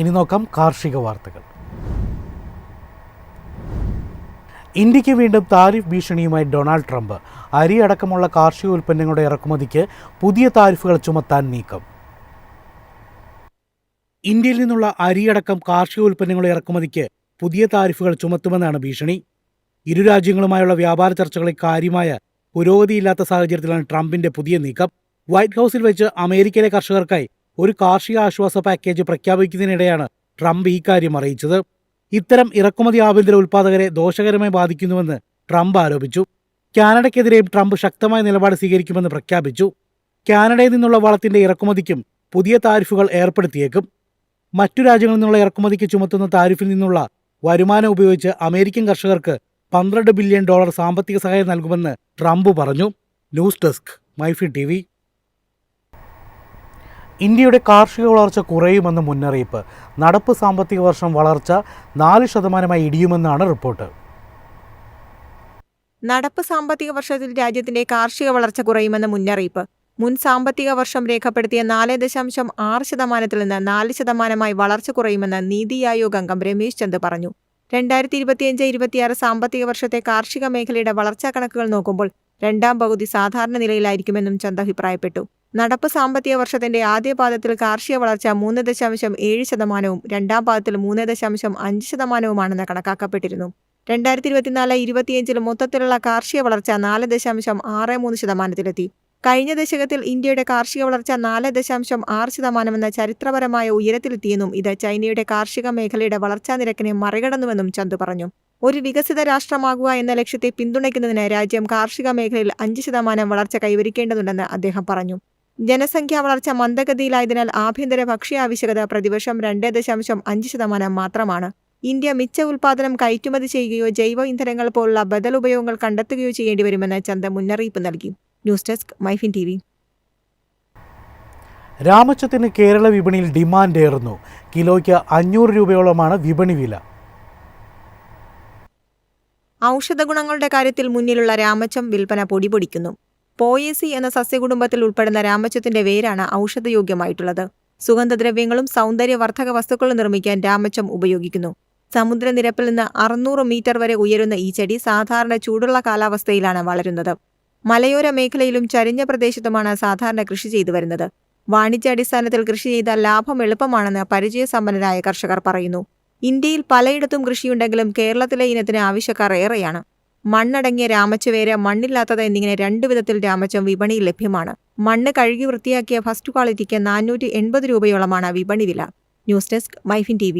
ഇനി നോക്കാം കാർഷിക വാർത്തകൾ. ഇന്ത്യക്ക് വീണ്ടും താരിഫ് ഭീഷണിയുമായി ഡൊണാൾഡ് ട്രംപ്. അരി അടക്കമുള്ള കാർഷിക ഉൽപ്പന്നങ്ങളുടെ ഇറക്കുമതിക്ക് പുതിയ താരിഫുകൾ ചുമത്താൻ നീക്കം. ഇന്ത്യയിൽ നിന്നുള്ള അരിയടക്കം കാർഷിക ഉൽപ്പന്നങ്ങളുടെ ഇറക്കുമതിക്ക് പുതിയ താരിഫുകൾ ചുമത്തുമെന്നാണ് ഭീഷണി. ഇരു രാജ്യങ്ങളുമായുള്ള വ്യാപാര ചർച്ചകളിൽ കാര്യമായ പുരോഗതിയില്ലാത്ത സാഹചര്യത്തിലാണ് ട്രംപിന്റെ പുതിയ നീക്കം. വൈറ്റ് ഹൗസിൽ വെച്ച് അമേരിക്കയിലെ കർഷകർക്കായി ഒരു കാർഷിക ആശ്വാസ പാക്കേജ് പ്രഖ്യാപിക്കുന്നതിനിടെയാണ് ട്രംപ് ഈ കാര്യം അറിയിച്ചത്. ഇത്തരം ഇറക്കുമതി ആഭ്യന്തര ഉൽപ്പാദകരെ ദോഷകരമായി ബാധിക്കുന്നുവെന്ന് ട്രംപ് ആരോപിച്ചു. കാനഡയ്ക്കെതിരെയും ട്രംപ് ശക്തമായ നിലപാട് സ്വീകരിക്കുമെന്ന് പ്രഖ്യാപിച്ചു. കാനഡയിൽ നിന്നുള്ള വളത്തിന്റെ ഇറക്കുമതിക്കും പുതിയ താരിഫുകൾ ഏർപ്പെടുത്തിയേക്കും. മറ്റു രാജ്യങ്ങളിൽ നിന്നുള്ള ഇറക്കുമതിക്ക് ചുമത്തുന്ന താരിഫിൽ നിന്നുള്ള വരുമാനം ഉപയോഗിച്ച് അമേരിക്കൻ കർഷകർക്ക് $12 ബില്യൺ സാമ്പത്തിക സഹായം നൽകുമെന്ന് ട്രംപ് പറഞ്ഞു. News desk MyFin TV. ഇന്ത്യയുടെ കാർഷിക വളർച്ച കുറയുമെന്ന് മുന്നറിയിപ്പ്. നടപ്പ് സാമ്പത്തിക വർഷം വളർച്ച 4% ഇടിയുമെന്നാണ് റിപ്പോർട്ട്. നടപ്പ് സാമ്പത്തിക വർഷത്തിൽ രാജ്യത്തിന്റെ കാർഷിക വളർച്ച കുറയുമെന്ന് മുന്നറിയിപ്പ്. മുൻ സാമ്പത്തിക വർഷം രേഖപ്പെടുത്തിയ 4.6% നിന്ന് 4% വളർച്ച കുറയുമെന്ന് നീതി ആയോഗ് അംഗം രമേശ് ചന്ദ് പറഞ്ഞു. 2025-26 സാമ്പത്തിക വർഷത്തെ കാർഷിക മേഖലയുടെ വളർച്ചാ കണക്കുകൾ നോക്കുമ്പോൾ രണ്ടാം പകുതി സാധാരണ നിലയിലായിരിക്കുമെന്നും ചന്ദ് അഭിപ്രായപ്പെട്ടു. നടപ്പ് സാമ്പത്തിക വർഷത്തിന്റെ ആദ്യ പാദത്തിൽ കാർഷിക വളർച്ച 3.7%, രണ്ടാം പാദത്തിൽ 3.5%-ആണെന്ന് കണക്കാക്കപ്പെട്ടിരുന്നു. 2024-25 മൊത്തത്തിലുള്ള കാർഷിക വളർച്ച 4.63%. കഴിഞ്ഞ ദശകത്തിൽ ഇന്ത്യയുടെ കാർഷിക വളർച്ച 4.6% ചരിത്രപരമായ ഉയരത്തിലെത്തിയെന്നും ഇത് ചൈനയുടെ കാർഷിക മേഖലയുടെ വളർച്ചാ നിരക്കിനെ മറികടന്നുവെന്നും ചന്ദ് പറഞ്ഞു. ഒരു വികസിത രാഷ്ട്രമാകുക എന്ന ലക്ഷ്യത്തെ പിന്തുണയ്ക്കുന്നതിന് രാജ്യം കാർഷിക മേഖലയിൽ 5% വളർച്ച കൈവരിക്കേണ്ടതുണ്ടെന്ന് അദ്ദേഹം പറഞ്ഞു. ജനസംഖ്യാ വളർച്ച മന്ദഗതിയിലായതിനാൽ ആഭ്യന്തര ഭക്ഷ്യ ആവശ്യകത പ്രതിവർഷം 2.5% മാത്രമാണ്. ഇന്ത്യ മിച്ച ഉൽപ്പാദനം കയറ്റുമതി ചെയ്യുകയോ ജൈവ ഇന്ധനങ്ങൾ പോലുള്ള ബദൽ ഉപയോഗങ്ങൾ കണ്ടെത്തുകയോ ചെയ്യേണ്ടിവരുമെന്ന് ചന്ദ് മുന്നറിയിപ്പ് നൽകി. News desk MyFin TV. രാമച്ചത്തിന് കേരള വിപണിയിൽ ഡിമാൻഡ് ഏറുന്നു. കിലോയ്ക്ക് 500 രൂപയോളമാണ് വിപണി വില. ഔഷധഗുണങ്ങളുടെ കാര്യത്തിൽ മുന്നിലുള്ള രാമച്ചം വിൽപ്പന പൊടിപൊടിക്കുന്നു. പോയേസി എന്ന സസ്യകുടുംബത്തിൽ ഉൾപ്പെടുന്ന രാമച്ചത്തിന്റെ വേരാണ് ഔഷധയോഗ്യമായിട്ടുള്ളത്. സുഗന്ധദ്രവ്യങ്ങളും സൗന്ദര്യവർദ്ധക വസ്തുക്കളും നിർമ്മിക്കാൻ രാമച്ചം ഉപയോഗിക്കുന്നു. സമുദ്രനിരപ്പിൽ നിന്ന് 600 മീറ്റർ വരെ ഉയരുന്ന ഈ ചെടി സാധാരണ ചൂടുള്ള കാലാവസ്ഥയിലാണ് വളരുന്നത്. മലയോര മേഖലയിലും ചരിഞ്ഞ പ്രദേശത്തുമാണ് സാധാരണ കൃഷി ചെയ്തു വരുന്നത്. വാണിജ്യാടിസ്ഥാനത്തിൽ കൃഷി ചെയ്താൽ ലാഭം എളുപ്പമാണെന്ന് പരിചയസമ്പന്നരായ കർഷകർ പറയുന്നു. ഇന്ത്യയിൽ പലയിടത്തും കൃഷിയുണ്ടെങ്കിലും കേരളത്തിലെ ഇനത്തിന് ആവശ്യക്കാർ ഏറെയാണ്. മണ്ണടങ്ങിയ രാമച്ചവേര്, മണ്ണില്ലാത്തത് എന്നിങ്ങനെ 2 വിധത്തിൽ രാമച്ചം വിപണിയിൽ ലഭ്യമാണ്. മണ്ണ് കഴുകി വൃത്തിയാക്കിയ ഫസ്റ്റ് ക്വാളിറ്റിക്ക് 480 രൂപയോളമാണ് വിപണി വില. News desk MyFin TV.